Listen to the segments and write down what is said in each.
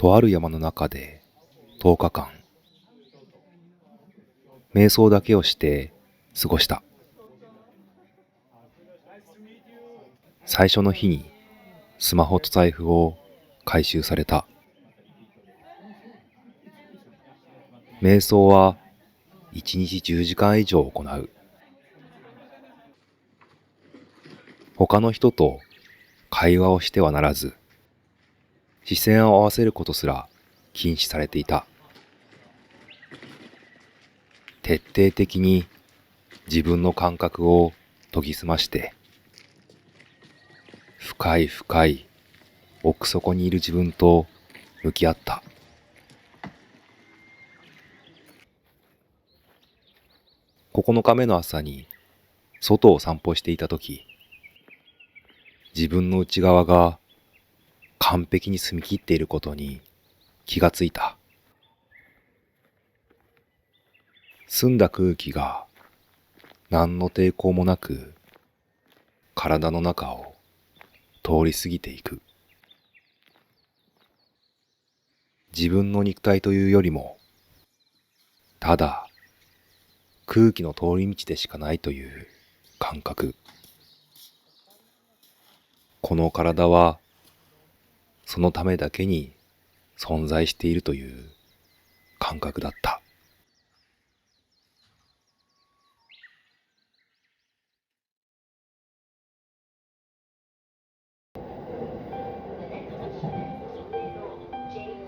とある山の中で10日間、瞑想だけをして過ごした。最初の日にスマホと財布を回収された。瞑想は1日10時間以上行う。他の人と会話をしてはならず、視線を合わせることすら禁止されていた。徹底的に自分の感覚を研ぎ澄まして、深い深い奥底にいる自分と向き合った。9日目の朝に外を散歩していたとき、自分の内側が完璧に澄み切っていることに気がついた。澄んだ空気が何の抵抗もなく体の中を通り過ぎていく。自分の肉体というよりも、ただ空気の通り道でしかないという感覚。この体はそのためだけに存在しているという感覚だった。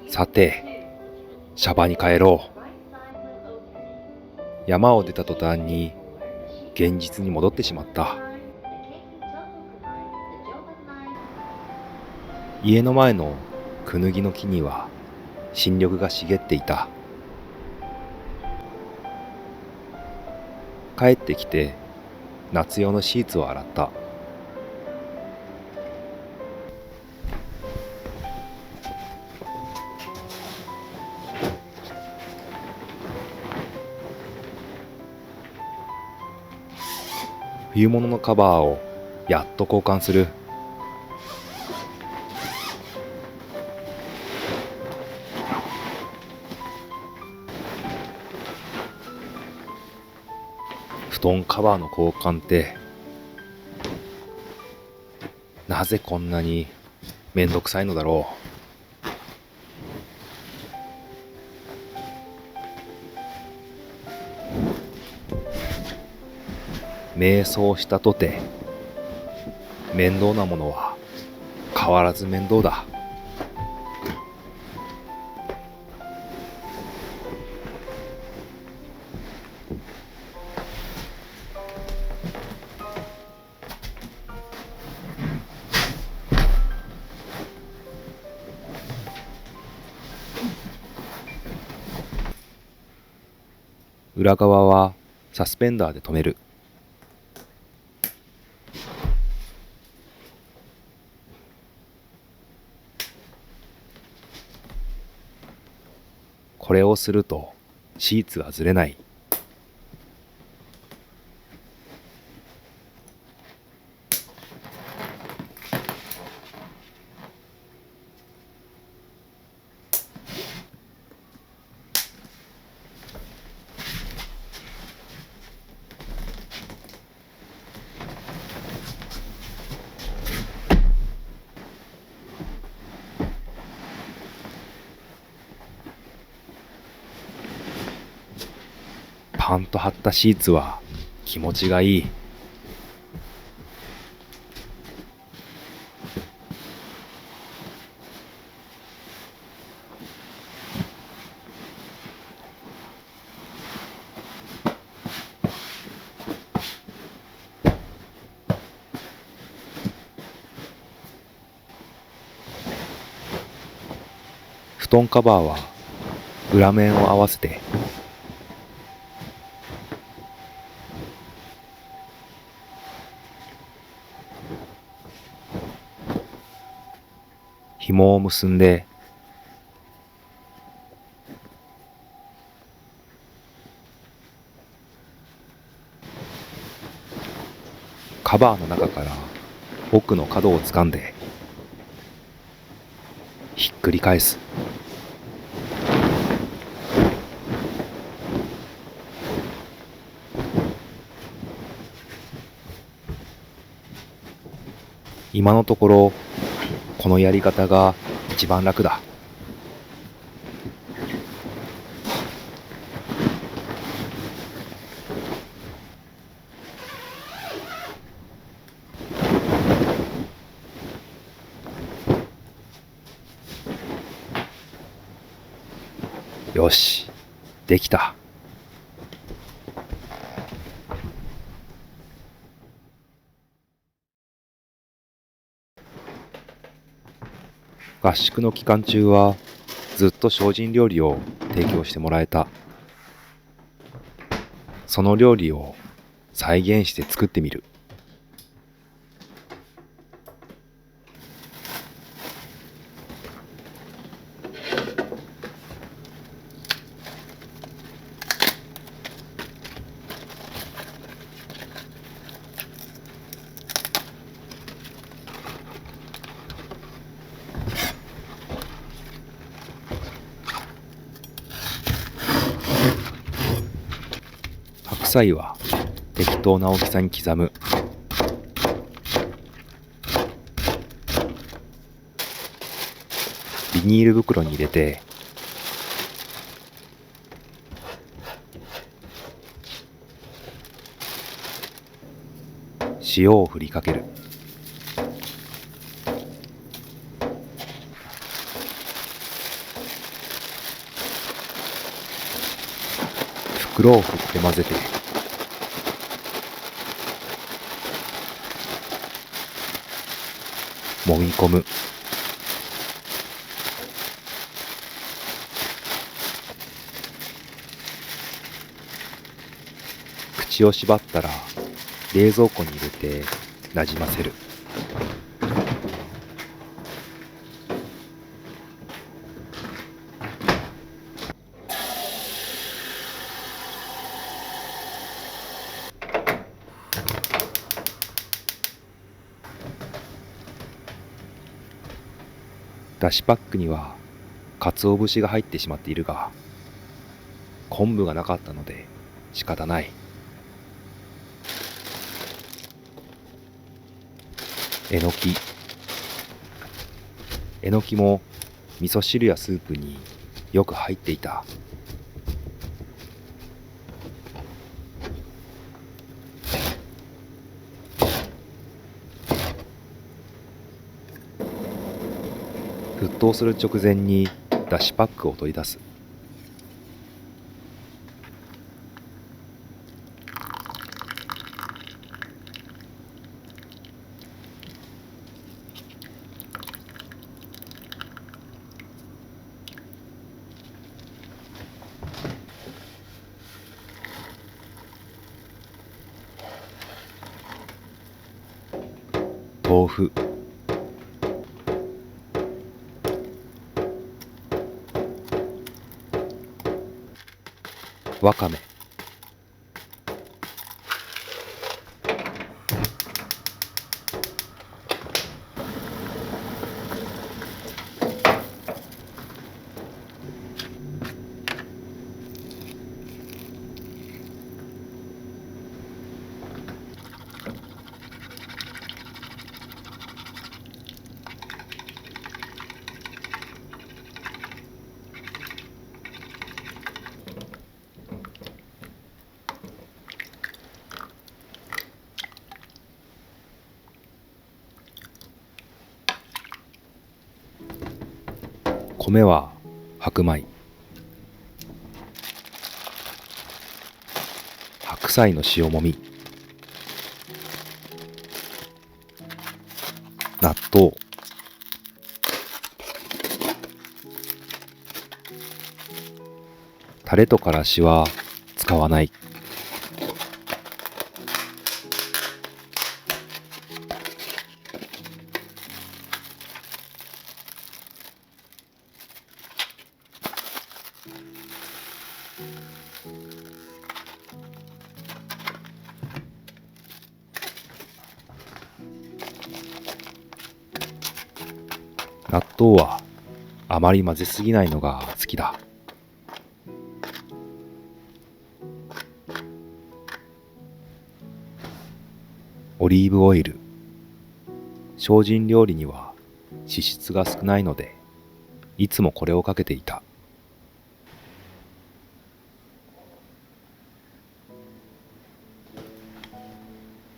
さて、シャバに帰ろう。山を出た途端に現実に戻ってしまった。家の前のクヌギの木には新緑が茂っていた。帰ってきて夏用のシーツを洗った。冬物のカバーをやっと交換する。布団カバーの交換ってなぜこんなにめんどくさいのだろう。瞑想したとて面倒なものは変わらず面倒だ。裏側はサスペンダーで留める。これをするとシーツがずれない。パンと張ったシーツは気持ちがいい。布団カバーは裏面を合わせて紐を結んでカバーの中から奥の角を掴んでひっくり返す。今のところこのやり方が一番楽だ。よし、できた。合宿の期間中はずっと精進料理を提供してもらえた。その料理を再現して作ってみる。白菜は適当な大きさに刻む。ビニール袋に入れて塩を振りかける。袋を振って混ぜて揉み込む。口を縛ったら冷蔵庫に入れてなじませる。だしパックには鰹節が入ってしまっているが、昆布がなかったので仕方ない。えのき。えのきも味噌汁やスープによく入っていた。沸騰する直前にだしパックを取り出す。豆腐。わかめ。米は白米、白菜の塩もみ、納豆、タレとからしは使わない。納豆はあまり混ぜすぎないのが好きだ。オリーブオイル。精進料理には脂質が少ないので、いつもこれをかけていた。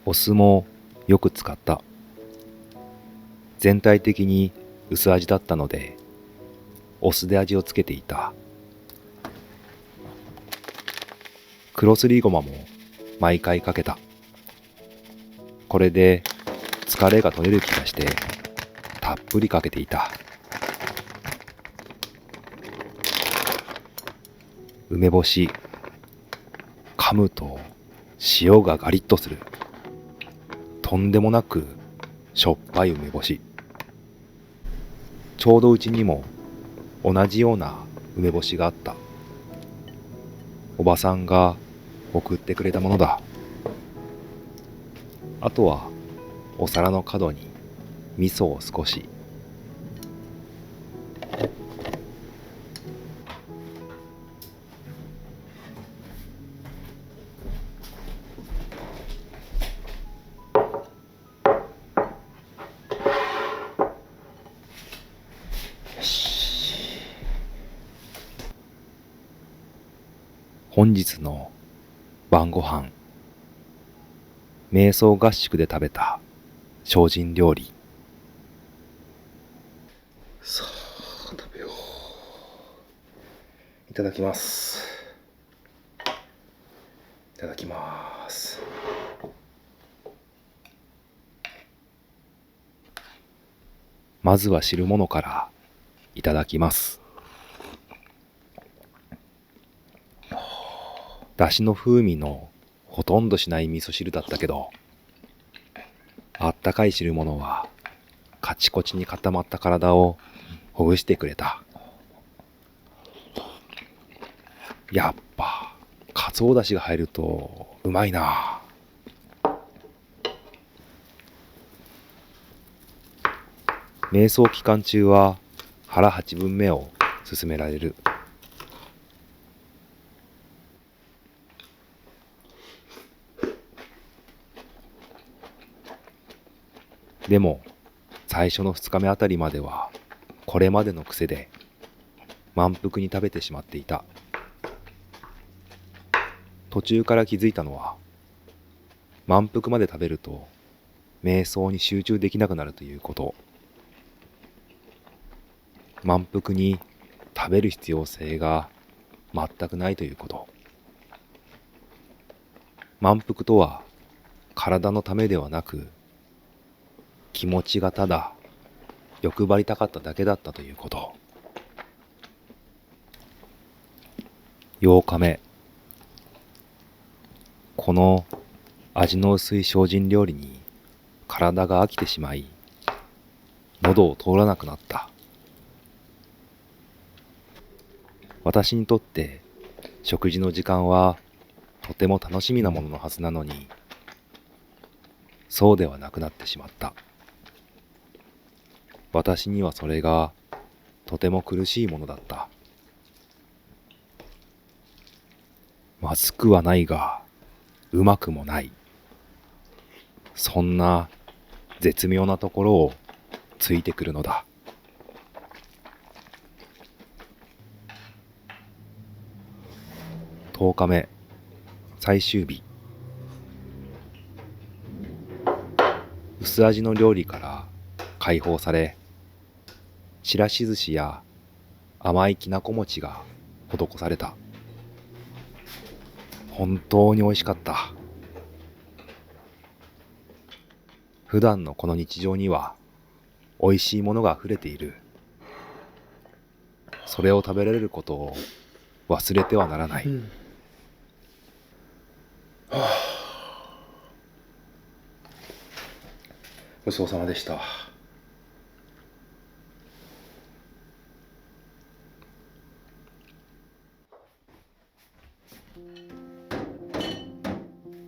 お酢もよく使った。全体的に薄味だったので、お酢で味をつけていた。黒すりごまも毎回かけた。これで疲れが取れる気がしてたっぷりかけていた。梅干し、噛むと塩がガリッとする。とんでもなくしょっぱい梅干し。ちょうどうちにも同じような梅干しがあった。おばさんが送ってくれたものだ。あとはお皿の角に味噌を少し。本日の晩ご飯、瞑想合宿で食べた精進料理。さあ、食べよう。いただきます。いただきます。まずは汁物からいただきます。だしの風味のほとんどしない味噌汁だったけど、あったかい汁物はカチコチに固まった体をほぐしてくれた。やっぱかつおだしが入るとうまいな。瞑想期間中は腹八分目を進められる。でも最初の2日目あたりまではこれまでの癖で満腹に食べてしまっていた。途中から気づいたのは、満腹まで食べると瞑想に集中できなくなるということ。満腹に食べる必要性が全くないということ。満腹とは体のためではなく、気持ちがただ欲張りたかっただけだったということ。8日目。この味の薄い精進料理に体が飽きてしまい、喉を通らなくなった。私にとって食事の時間はとても楽しみなもののはずなのに、そうではなくなってしまった。私にはそれがとても苦しいものだった。まずくはないが、うまくもない。そんな絶妙なところをついてくるのだ。10日目、最終日。薄味の料理から解放され、ちらし寿司や甘いきなこ餅が施された。本当に美味しかった。普段のこの日常には美味しいものが溢れている。それを食べられることを忘れてはならない。ごちそうさまでした。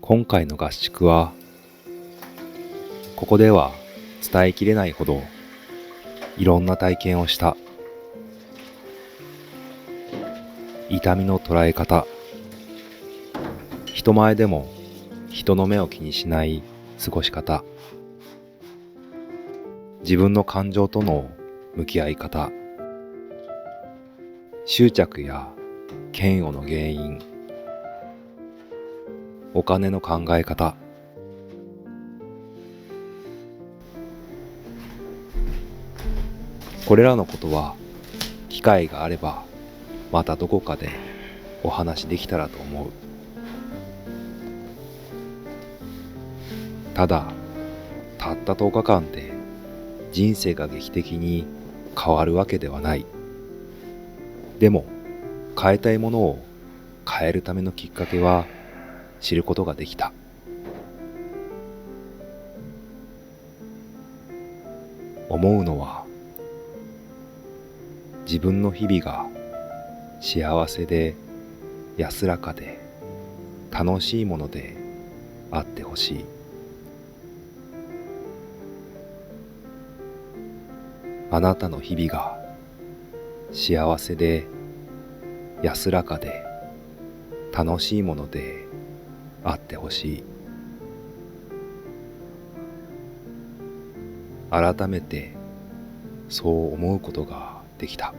今回の合宿は、ここでは伝えきれないほどいろんな体験をした。痛みの捉え方、人前でも人の目を気にしない過ごし方、自分の感情との向き合い方、執着や嫌悪の原因、お金の考え方、これらのことは機会があればまたどこかでお話できたらと思う。ただ、たった10日間で人生が劇的に変わるわけではない。でも、変えたいものを変えるためのきっかけは知ることができた。思うのは、自分の日々が幸せで安らかで楽しいものであってほしい。あなたの日々が幸せで安らかで楽しいものであってほしい。改めてそう思うことができた。